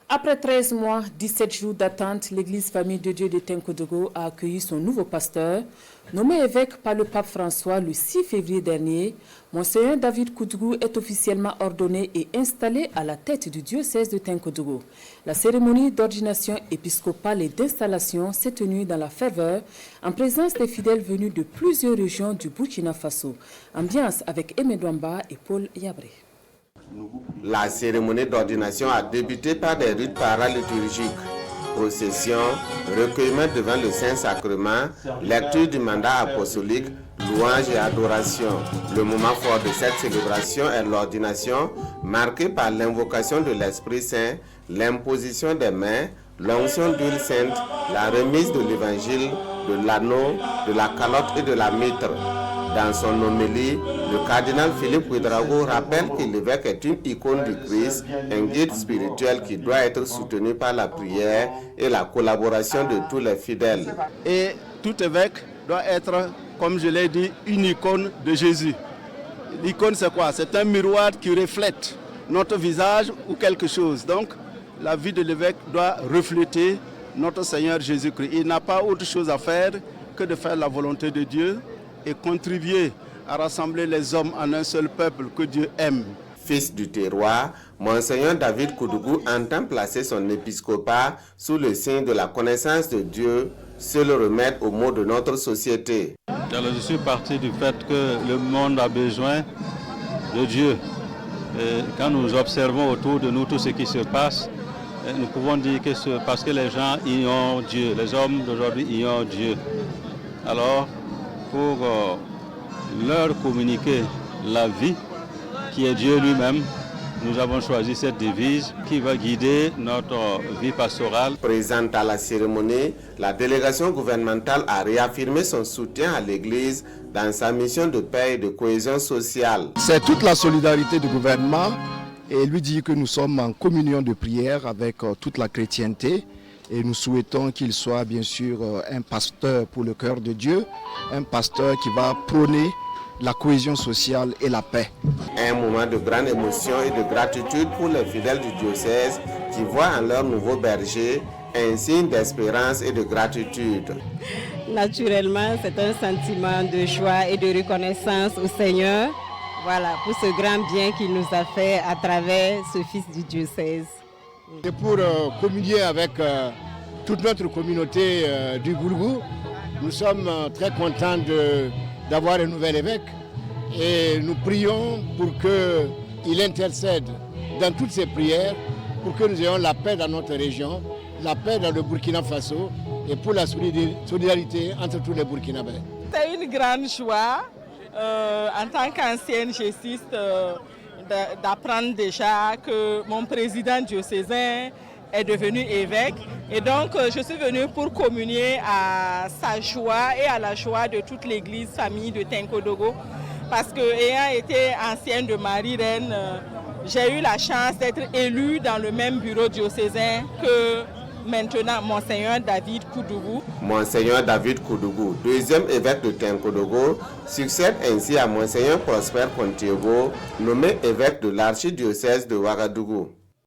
Après 13 mois, 17 jours d'attente, l'église Famille de Dieu de Tenkodogo a accueilli son nouveau pasteur. Nommé évêque par le pape François le 6 février dernier, Monseigneur David Koudougou est officiellement ordonné et installé à la tête du diocèse de Tenkodogo. La cérémonie d'ordination épiscopale et d'installation s'est tenue dans la ferveur en présence des fidèles venus de plusieurs régions du Burkina Faso. Ambiance avec Aimé Douamba et Paul Yabré. La cérémonie d'ordination a débuté par des rites paraliturgiques, procession, recueillement devant le Saint-Sacrement, lecture du mandat apostolique, louange et adoration. Le moment fort de cette célébration est l'ordination, marquée par l'invocation de l'Esprit Saint, l'imposition des mains, l'onction d'huile sainte, la remise de l'évangile, de l'anneau, de la calotte et de la mitre. Dans son homélie, le cardinal Philippe Ouédraogo rappelle que l'évêque est une icône du Christ, un guide spirituel qui doit être soutenu par la prière et la collaboration de tous les fidèles. Et tout évêque doit être, comme je l'ai dit, une icône de Jésus. L'icône, c'est quoi? C'est un miroir qui reflète notre visage ou quelque chose. Donc, la vie de l'évêque doit refléter notre Seigneur Jésus-Christ. Il n'a pas autre chose à faire que de faire la volonté de Dieu et contribuer à rassembler les hommes en un seul peuple que Dieu aime. Fils du terroir, Monseigneur David Koudougou entend placer son épiscopat sous le signe de la connaissance de Dieu, seul remède aux maux de notre société. Alors, je suis parti du fait que le monde a besoin de Dieu. Et quand nous observons autour de nous tout ce qui se passe, nous pouvons dire que c'est parce que les gens ignorent Dieu, les hommes d'aujourd'hui ignorent Dieu. Alors, pour leur communiquer la vie qui est Dieu lui-même, nous avons choisi cette devise qui va guider notre vie pastorale. Présente à la cérémonie, la délégation gouvernementale a réaffirmé son soutien à l'Église dans sa mission de paix et de cohésion sociale. C'est toute la solidarité du gouvernement et lui dit que nous sommes en communion de prière avec toute la chrétienté. Et nous souhaitons qu'il soit bien sûr un pasteur pour le cœur de Dieu, un pasteur qui va prôner la cohésion sociale et la paix. Un moment de grande émotion et de gratitude pour les fidèles du diocèse qui voient en leur nouveau berger un signe d'espérance et de gratitude. Naturellement, c'est un sentiment de joie et de reconnaissance au Seigneur, voilà, pour ce grand bien qu'il nous a fait à travers ce fils du diocèse. C'est pour communier avec toute notre communauté du Gourgou. Nous sommes très contents d'avoir un nouvel évêque et nous prions pour qu'il intercède dans toutes ses prières pour que nous ayons la paix dans notre région, la paix dans le Burkina Faso et pour la solidarité entre tous les Burkinabés. C'est une grande joie en tant qu'ancienne gessiste d'apprendre déjà que mon président diocésain est devenu évêque. Et donc, je suis venue pour communier à sa joie et à la joie de toute l'église famille de Tenkodogo. Parce que, ayant été ancienne de Marie-Reine, j'ai eu la chance d'être élue dans le même bureau diocésain que maintenant Monseigneur David Koudougou. Monseigneur David Koudougou, deuxième évêque de Tenkodogo, succède ainsi à Monseigneur Prosper Pontiogo, nommé évêque de l'archidiocèse de Ouagadougou.